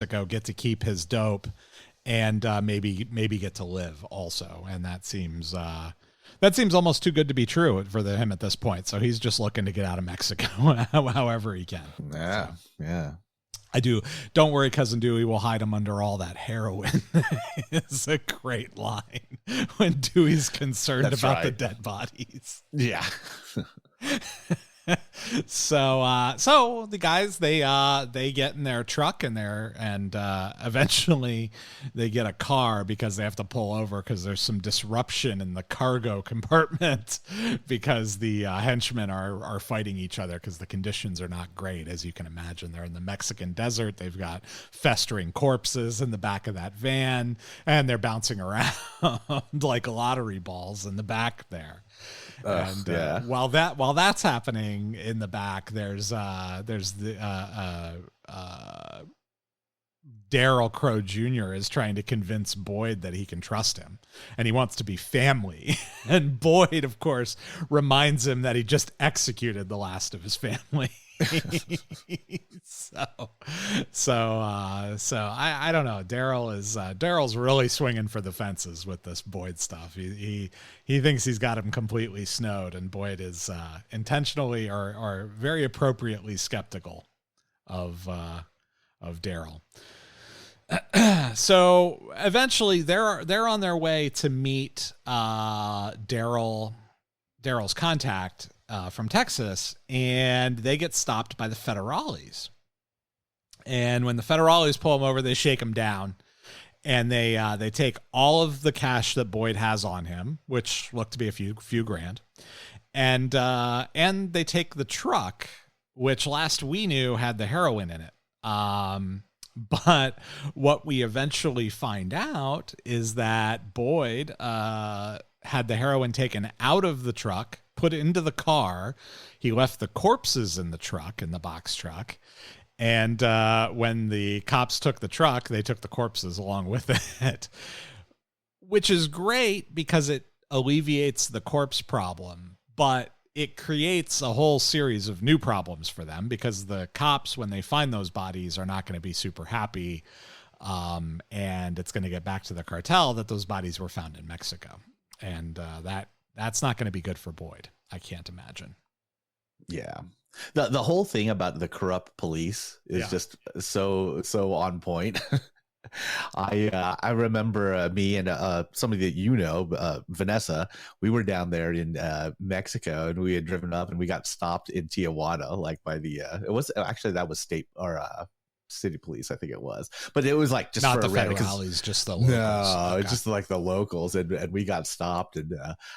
Mexico, get to keep his dope, and maybe get to live also. And that seems almost too good to be true for him at this point. So he's just looking to get out of Mexico however he can. Yeah, so. Yeah. Don't worry, Cousin Dewey, we'll hide him under all that heroin. It's a great line when Dewey's concerned about the dead bodies. Yeah. So the guys, they get in their truck and eventually they get a car because they have to pull over because there's some disruption in the cargo compartment because the henchmen are fighting each other because the conditions are not great. As you can imagine, they're in the Mexican desert. They've got festering corpses in the back of that van and they're bouncing around like lottery balls in the back there. And while that's happening in the back, there's the Daryl Crowe Jr. is trying to convince Boyd that he can trust him and he wants to be family. And Boyd, of course, reminds him that he just executed the last of his family. so I don't know. Daryl's really swinging for the fences with this Boyd stuff. He thinks he's got him completely snowed, and Boyd is intentionally or very appropriately skeptical of Daryl. So eventually they're on their way to meet Daryl's contact from Texas, and they get stopped by the federales. And when the federales pull them over, they shake them down, and they take all of the cash that Boyd has on him, which looked to be a few grand, and they take the truck, which last we knew had the heroin in it. But what we eventually find out is that Boyd had the heroin taken out of the truck, put into the car. He left the corpses in the truck, in the box truck. And when the cops took the truck, they took the corpses along with it, which is great because it alleviates the corpse problem. But it creates a whole series of new problems for them because the cops, when they find those bodies, are not going to be super happy. And it's going to get back to the cartel that those bodies were found in Mexico. And that's not going to be good for Boyd. I can't imagine. Yeah. The whole thing about the corrupt police is just so on point. I remember me and somebody that Vanessa, we were down there in Mexico, and we had driven up and we got stopped in Tijuana, like by the that was state or city police, I think it was, but it was like just not for the federales, just the locals. No, okay. Just like the locals, and we got stopped, and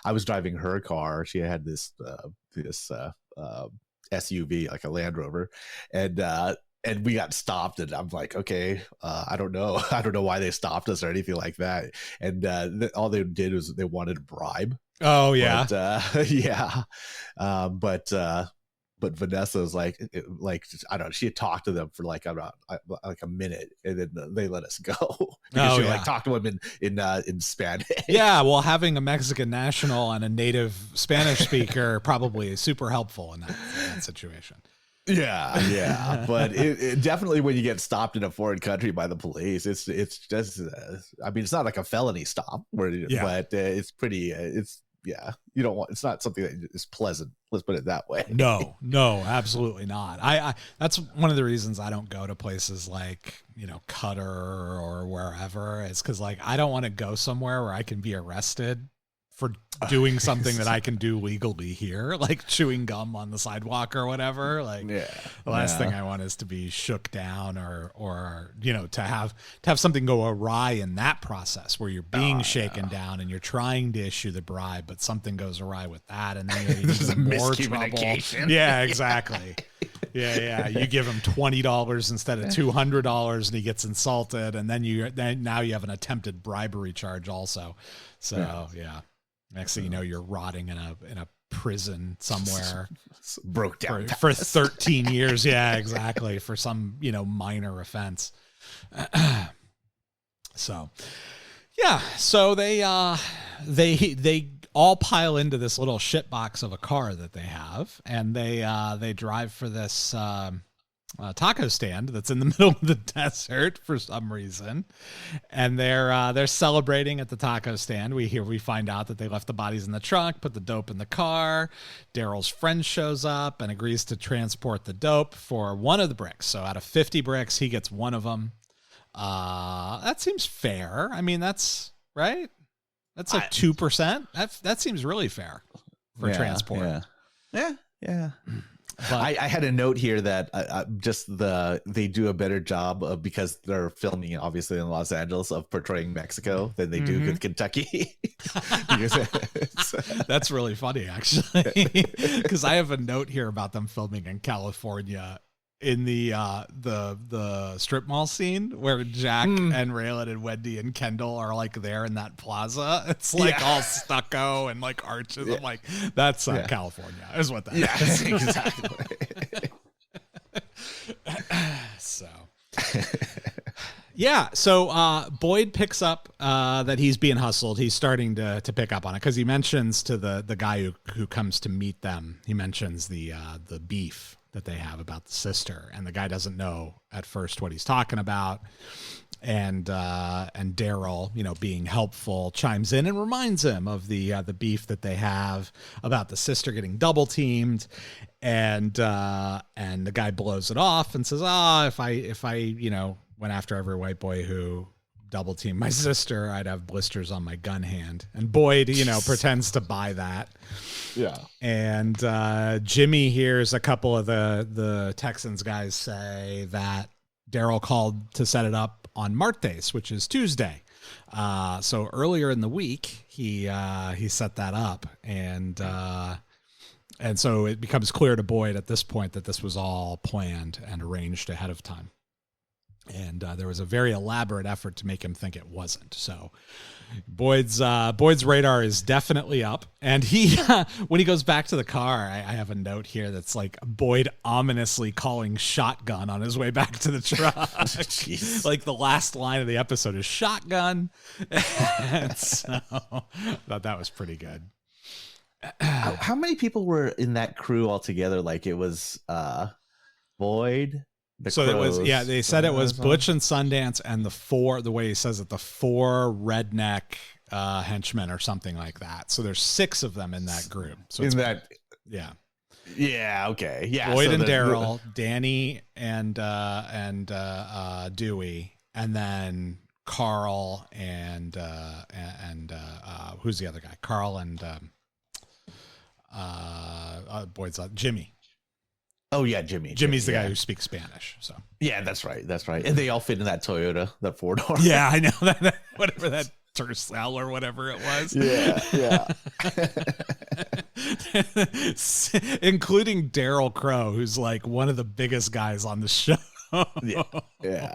I was driving her car. She had this SUV, like a Land Rover, and we got stopped, and I'm like, okay, I don't know why they stopped us or anything like that. And all they did was they wanted a bribe. Oh yeah, but, but Vanessa was like I don't know. She had talked to them for like about a minute, and then they let us go because she like talked to them in Spanish. Yeah, well, having a Mexican national and a native Spanish speaker probably is super helpful in that situation. Yeah, but it definitely, when you get stopped in a foreign country by the police, it's just I mean, it's not like a felony stop, but it's pretty you don't want, it's not something that is pleasant, let's put it that way. No, absolutely not. I that's one of the reasons I don't go to places like Qatar or wherever, is because like I don't want to go somewhere where I can be arrested for doing something that I can do legally here, like chewing gum on the sidewalk or whatever. Like the last thing I want is to be shook down or to have something go awry in that process where you're being shaken down and you're trying to issue the bribe, but something goes awry with that, and then you're even more trouble. Yeah, exactly. Yeah. You give him $20 instead of $200, and he gets insulted, and then now you have an attempted bribery charge also. So yeah. Next thing you know, you're rotting in a prison somewhere, broke down for 13 years. Yeah, exactly, for some minor offense. So they all pile into this little shit box of a car that they have, and they drive for this taco stand that's in the middle of the desert for some reason, and they're celebrating at the taco stand. We find out that they left the bodies in the trunk, put the dope in the car. Daryl's friend shows up and agrees to transport the dope for one of the bricks. So out of 50 bricks, he gets one of them. That seems fair. I mean, that's right. That's like 2%. That seems really fair for transport. Yeah. But I had a note here that they do a better job of, because they're filming obviously in Los Angeles, of portraying Mexico than they do with Kentucky. That's really funny, actually, because I have a note here about them filming in California in the strip mall scene where Jack and Raylan and Wendy and Kendall are like there in that plaza. It's like all stucco and like arches. I'm like, that's California is what that is. Exactly. So Boyd picks up that he's being hustled. He's starting to pick up on it because he mentions to the guy who comes to meet them, he mentions the beef that they have about the sister, and the guy doesn't know at first what he's talking about. And Daryl, being helpful, chimes in and reminds him of the beef that they have about the sister getting double teamed, and the guy blows it off and says, if I went after every white boy who double teamed my sister, I'd have blisters on my gun hand. And Boyd, pretends to buy that. Yeah. And Jimmy hears a couple of the Texans guys say that Daryl called to set it up on Martes, which is Tuesday. So earlier in the week, he set that up, and so it becomes clear to Boyd at this point that this was all planned and arranged ahead of time. And there was a very elaborate effort to make him think it wasn't. So Boyd's radar is definitely up. And he, when he goes back to the car, I have a note here that's like Boyd ominously calling shotgun on his way back to the truck. Like the last line of the episode is shotgun. And so I thought that was pretty good. How many people were in that crew altogether? Like it was Boyd. So it was, they said it was Butch and Sundance and the way he says it, the 4 redneck henchmen or something like that. So there's 6 of them in that group. So in that, yeah, okay, yeah. Boyd and Daryl, Danny and Dewey, and then Carl and who's the other guy? Carl and Boyd's Jimmy. Oh yeah, Jimmy. Jimmy's the guy who speaks Spanish. So yeah, that's right. And they all fit in that Toyota, that 4-door. Yeah, I know that whatever that Tercel or whatever it was. Yeah. Including Daryl Crowe, who's like one of the biggest guys on the show. Yeah.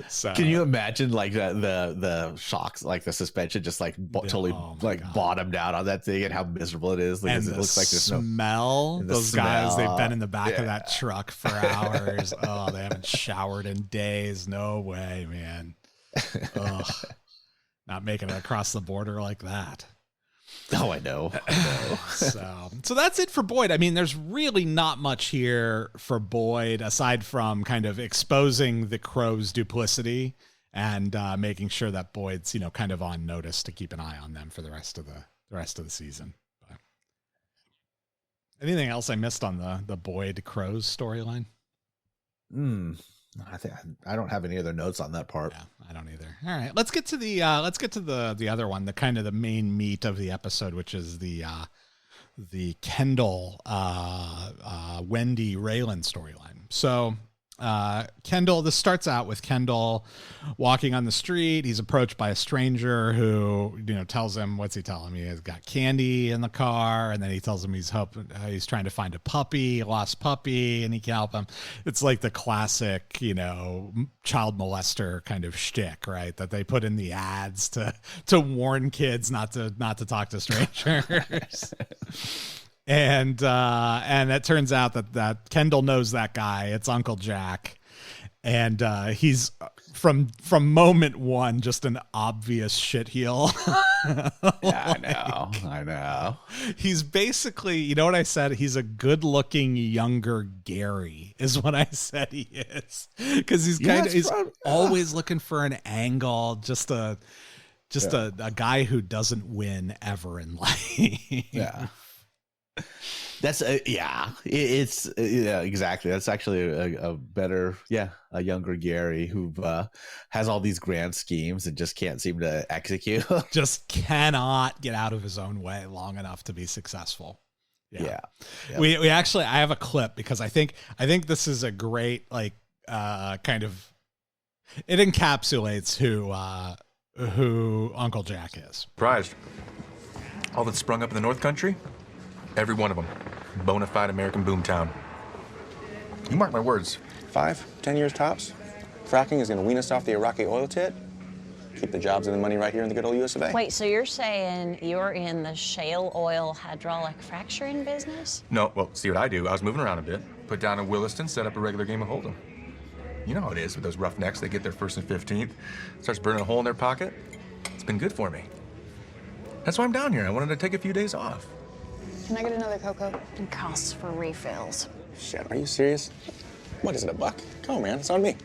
So can you imagine like the shocks, like the suspension just like totally bottomed out on that thing, and how miserable it is? And it looks like there's smell. Those guys, they've been in the back of that truck for hours. Oh, they haven't showered in days. No way, man. Ugh. Not making it across the border like that. Oh, I know. So that's it for Boyd. I mean, there's really not much here for Boyd aside from kind of exposing the Crow's duplicity and making sure that Boyd's, kind of on notice to keep an eye on them for the rest of the season. But anything else I missed on the Boyd Crows storyline? I don't have any other notes on that part. Yeah, I don't either. All right, let's get to the other one, the kind of the main meat of the episode, which is the Kendall Wendy Raylan storyline. So Kendall, this starts out with Kendall walking on the street. He's approached by a stranger who, tells him, what's he tell him? He has got candy in the car, and then he tells him he's trying to find a lost puppy, and he can help him. It's like the classic, child molester kind of shtick, right? That they put in the ads to warn kids not to talk to strangers. And it turns out that Kendall knows that guy. It's Uncle Jack. And he's from moment one just an obvious shitheel. Yeah, I know. He's basically, you know what I said? He's a good-looking younger Gary, is what I said he is, because he's he's always looking for an angle, just a guy who doesn't win ever in life. Yeah. That's it's exactly. That's actually a better, a younger Gary who has all these grand schemes and just can't seem to execute. Just cannot get out of his own way long enough to be successful. Yeah. We actually, I have a clip because I think this is a great kind of, it encapsulates who Uncle Jack is. Surprised. All that sprung up in the North Country, every one of them, bona fide American boomtown. You mark my words. 5-10 years tops. Fracking is going to wean us off the Iraqi oil tit. Keep the jobs and the money right here in the good old US of A. Wait, so you're saying you're in the shale oil hydraulic fracturing business? No, well, see what I do. I was moving around a bit. Put down in Williston, set up a regular game of Hold'em. You know how it is with those roughnecks. They get their 1st and 15th. Starts burning a hole in their pocket. It's been good for me. That's why I'm down here. I wanted to take a few days off. Can I get another cocoa? And costs for refills. Shit, are you serious? What is it, $1? Come on, man, it's on me.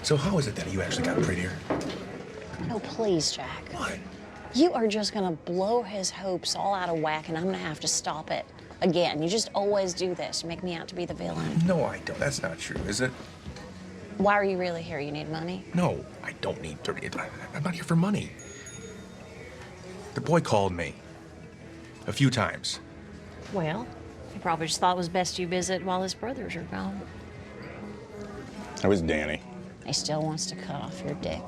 So how is it that you actually got prettier? Oh, please, Jack. What? You are just gonna blow his hopes all out of whack, and I'm gonna have to stop it again. You just always do this. You make me out to be the villain. No, I don't. That's not true, is it? Why are you really here? You need money? No, I don't need 30. I'm not here for money. The boy called me a few times. Well, he probably just thought it was best you visit while his brothers are gone. That was Danny. He still wants to cut off your dick.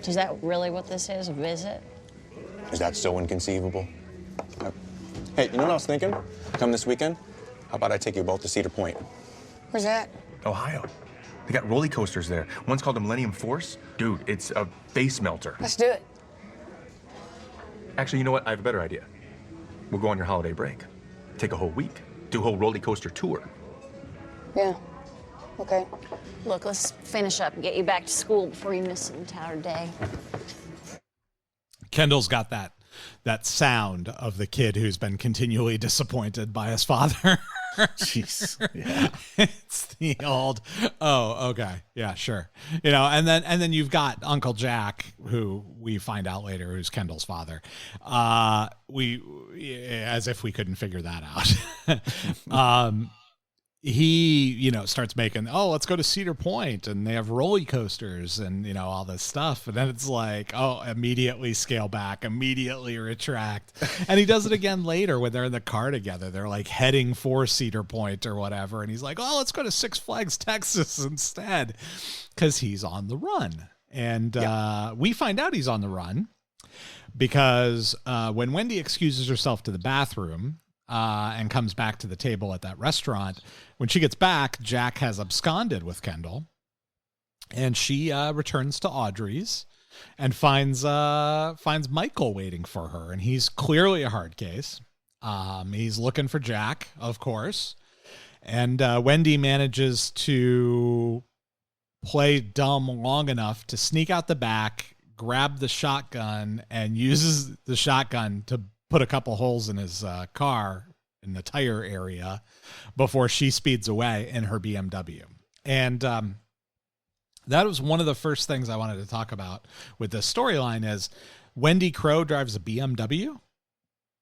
Is that really what this is, a visit? Is that so inconceivable? Hey, you know what I was thinking? Come this weekend, how about I take you both to Cedar Point? Where's that? Ohio. They got roller coasters there. One's called the Millennium Force. Dude, it's a face melter. Let's do it. Actually, you know what? I have a better idea. We'll go on your holiday break. Take a whole week. Do a whole roller coaster tour. Yeah. Okay. Look, let's finish up and get you back to school before you miss an entire day. Kendall's got that sound of the kid who's been continually disappointed by his father. Jeez. Yeah. It's the old, oh, okay. Yeah, sure. You know, and then you've got Uncle Jack, who we find out later who's Kendall's father. We as if we couldn't figure that out. He, you know, starts making, let's go to Cedar Point and they have roller coasters and, you know, all this stuff. And then it's like, immediately scale back, immediately retract. And he does it again later when they're in the car together. They're like heading for Cedar Point or whatever. And he's like, let's go to Six Flags, Texas instead, because he's on the run. And we find out he's on the run because when Wendy excuses herself to the bathroom, and comes back to the table at that restaurant. When she gets back, Jack has absconded with Kendall, and she returns to Audrey's and finds Michael waiting for her, and he's clearly a hard case. He's looking for Jack, of course, and Wendy manages to play dumb long enough to sneak out the back, grab the shotgun, and uses the shotgun to put a couple holes in his car in the tire area before she speeds away in her BMW. And that was one of the first things I wanted to talk about with this storyline is Wendy Crowe drives a BMW.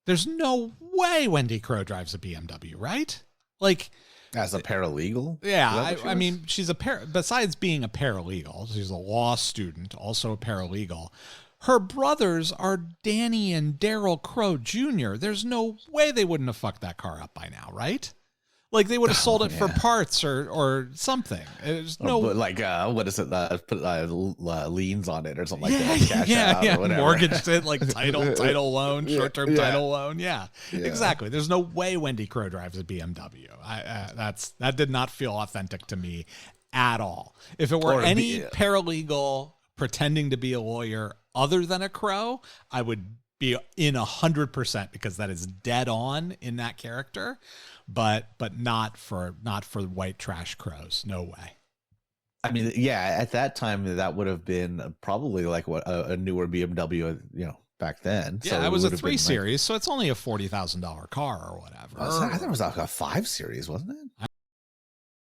There's no way Wendy Crowe drives a BMW, right? Like, as a paralegal? Yeah, I mean, she's besides being a paralegal, she's a law student, also a paralegal. Her brothers are Danny and Daryl Crowe Jr. There's no way they wouldn't have fucked that car up by now, right? Like they would have sold it for parts or something. There's no, like what is it? Put liens on it or something like that. Cash out or whatever. Mortgaged it, like title loan, short-term title loan. Yeah, exactly. There's no way Wendy Crowe drives a BMW. That did not feel authentic to me at all. If it were any paralegal pretending to be a lawyer other than a Crow, I would be in 100% because that is dead on in that character, but not for white trash crows. No way. I mean, yeah, at that time that would have been probably like what a newer BMW, back then. Yeah, so it was a would have 3 been Series, so it's only a $40,000 car or whatever. I thought it was like a 5 Series, wasn't it?